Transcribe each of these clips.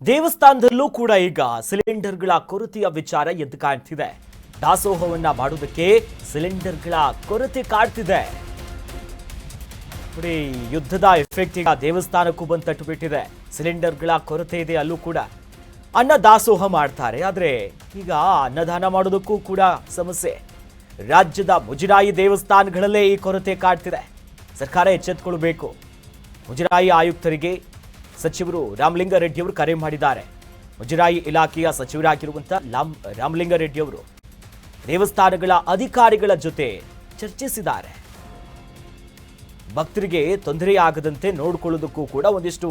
ದೇವಸ್ಥಾನದಲ್ಲೂ ಕೂಡ ಈಗ ಸಿಲಿಂಡರ್ಗಳ ಕೊರತೆಯ ವಿಚಾರ ಎದ್ದು ಕಾಣ್ತಿದೆ. ದಾಸೋಹವನ್ನ ಮಾಡುವುದಕ್ಕೆ ಸಿಲಿಂಡರ್ಗಳ ಕೊರತೆ ಕಾಡ್ತಿದೆ. ನೋಡಿ, ಯುದ್ಧದ ಎಫೆಕ್ಟ್ ಈಗ ದೇವಸ್ಥಾನಕ್ಕೂ ಬಂದು ತಟ್ಟುಬಿಟ್ಟಿದೆ. ಸಿಲಿಂಡರ್ಗಳ ಕೊರತೆ ಇದೆ, ಅಲ್ಲೂ ಕೂಡ ಅನ್ನ ದಾಸೋಹ ಮಾಡ್ತಾರೆ. ಆದರೆ ಈಗ ಅನ್ನದಾನ ಮಾಡೋದಕ್ಕೂ ಕೂಡ ಸಮಸ್ಯೆ. ರಾಜ್ಯದ ಮುಜರಾಯಿ ದೇವಸ್ಥಾನಗಳಲ್ಲೇ ಈ ಕೊರತೆ ಕಾಡ್ತಿದೆ. ಸರ್ಕಾರ ಎಚ್ಚೆತ್ತುಕೊಳ್ಳಬೇಕು. ಮುಜರಾಯಿ ಆಯುಕ್ತರಿಗೆ ಸಚಿವರು ರಾಮಲಿಂಗಾರೆಡ್ಡಿ ಅವರು ಕರೆ ಮಾಡಿದ್ದಾರೆ. ಮುಜರಾಯಿ ಇಲಾಖೆಯ ಸಚಿವರಾಗಿರುವಂತಹ ರಾಮಲಿಂಗಾರೆಡ್ಡಿ ಅವರು ದೇವಸ್ಥಾನಗಳ ಅಧಿಕಾರಿಗಳ ಜೊತೆ ಚರ್ಚಿಸಿದ್ದಾರೆ. ಭಕ್ತರಿಗೆ ತೊಂದರೆಯಾಗದಂತೆ ನೋಡಿಕೊಳ್ಳೋದಕ್ಕೂ ಕೂಡ ಒಂದಿಷ್ಟು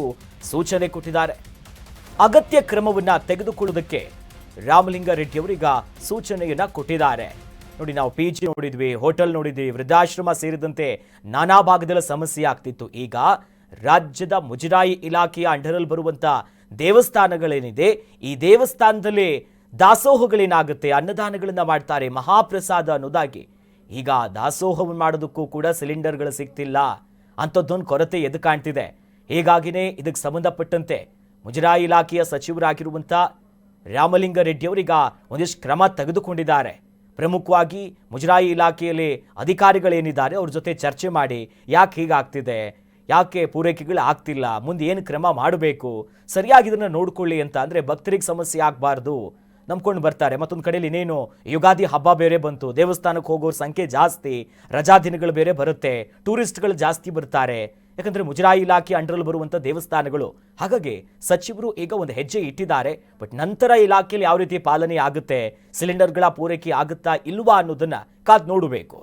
ಸೂಚನೆ ಕೊಟ್ಟಿದ್ದಾರೆ. ಅಗತ್ಯ ಕ್ರಮವನ್ನ ತೆಗೆದುಕೊಳ್ಳುವುದಕ್ಕೆ ರಾಮಲಿಂಗಾರೆಡ್ಡಿ ಅವರು ಈಗ ಸೂಚನೆಯನ್ನ ಕೊಟ್ಟಿದ್ದಾರೆ. ನೋಡಿ, ನಾವು PG ನೋಡಿದ್ವಿ, ಹೋಟೆಲ್ ನೋಡಿದ್ವಿ, ವೃದ್ಧಾಶ್ರಮ ಸೇರಿದಂತೆ ನಾನಾ ಭಾಗದಲ್ಲಿ ಸಮಸ್ಯೆ ಆಗ್ತಿತ್ತು. ಈಗ ರಾಜ್ಯದ ಮುಜರಾಯಿ ಇಲಾಖೆಯ ಅಂಡರಲ್ಲಿ ಬರುವಂತ ದೇವಸ್ಥಾನಗಳೇನಿದೆ, ಈ ದೇವಸ್ಥಾನದಲ್ಲಿ ದಾಸೋಹಗಳೇನಾಗುತ್ತೆ, ಅನ್ನದಾನಗಳನ್ನ ಮಾಡ್ತಾರೆ, ಮಹಾಪ್ರಸಾದ ಅನ್ನೋದಾಗಿ ಈಗ ದಾಸೋಹವನ್ನು ಮಾಡೋದಕ್ಕೂ ಕೂಡ ಸಿಲಿಂಡರ್ಗಳು ಸಿಗ್ತಿಲ್ಲ. ಅಂಥದ್ದೊಂದು ಕೊರತೆ ಎದ್ದು ಕಾಣ್ತಿದೆ. ಹೀಗಾಗಿನೇ ಇದಕ್ಕೆ ಸಂಬಂಧಪಟ್ಟಂತೆ ಮುಜರಾಯಿ ಇಲಾಖೆಯ ಸಚಿವರಾಗಿರುವಂಥ ರಾಮಲಿಂಗಾರೆಡ್ಡಿ ಅವರೀಗ ಒಂದಿಷ್ಟು ಕ್ರಮ ತೆಗೆದುಕೊಂಡಿದ್ದಾರೆ. ಪ್ರಮುಖವಾಗಿ ಮುಜರಾಯಿ ಇಲಾಖೆಯಲ್ಲಿ ಅಧಿಕಾರಿಗಳೇನಿದ್ದಾರೆ ಅವ್ರ ಜೊತೆ ಚರ್ಚೆ ಮಾಡಿ ಯಾಕೆ ಹೀಗಾಗ್ತಿದೆ, ಯಾಕೆ ಪೂರೈಕೆಗಳು ಆಗ್ತಿಲ್ಲ, ಮುಂದೆ ಏನು ಕ್ರಮ ಮಾಡಬೇಕು, ಸರಿಯಾಗಿ ಇದನ್ನು ನೋಡ್ಕೊಳ್ಳಿ ಅಂತ. ಅಂದರೆ ಭಕ್ತರಿಗೆ ಸಮಸ್ಯೆ ಆಗಬಾರ್ದು ನಂಬ್ಕೊಂಡು ಬರ್ತಾರೆ. ಮತ್ತೊಂದು ಕಡೆಯಲ್ಲಿ ಇನ್ನೇನು ಯುಗಾದಿ ಹಬ್ಬ ಬೇರೆ ಬಂತು, ದೇವಸ್ಥಾನಕ್ಕೆ ಹೋಗೋರ ಸಂಖ್ಯೆ ಜಾಸ್ತಿ, ರಜಾ ದಿನಗಳು ಬೇರೆ ಬರುತ್ತೆ, ಟೂರಿಸ್ಟ್ಗಳು ಜಾಸ್ತಿ ಬರ್ತಾರೆ. ಯಾಕಂದರೆ ಮುಜರಾಯಿ ಇಲಾಖೆ ಅಂಡರಲ್ಲಿ ಬರುವಂಥ ದೇವಸ್ಥಾನಗಳು. ಹಾಗಾಗಿ ಸಚಿವರು ಈಗ ಒಂದು ಹೆಜ್ಜೆ ಇಟ್ಟಿದ್ದಾರೆ. ಬಟ್ ನಂತರ ಇಲಾಖೆಯಲ್ಲಿ ಯಾವ ರೀತಿ ಪಾಲನೆ ಆಗುತ್ತೆ, ಸಿಲಿಂಡರ್ಗಳ ಪೂರೈಕೆ ಆಗುತ್ತಾ ಇಲ್ವಾ ಅನ್ನೋದನ್ನ ಕಾದು ನೋಡಬೇಕು.